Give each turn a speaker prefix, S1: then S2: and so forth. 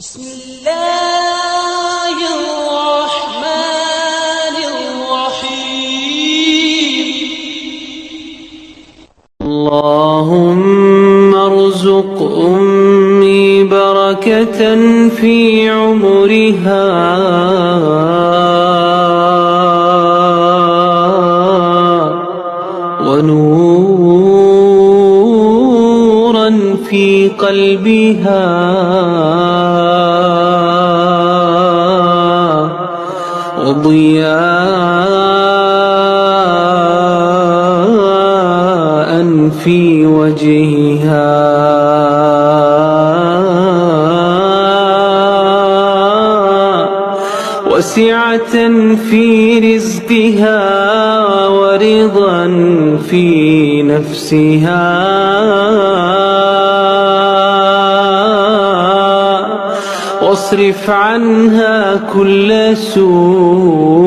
S1: بسم الله الرحمن الرحيم. اللهم ارزق أمي بركة في عمرها ونورا في قلبها وضياء في وجهها وسعة في رزقها ورضا في نفسها واصرف عنها كل سوء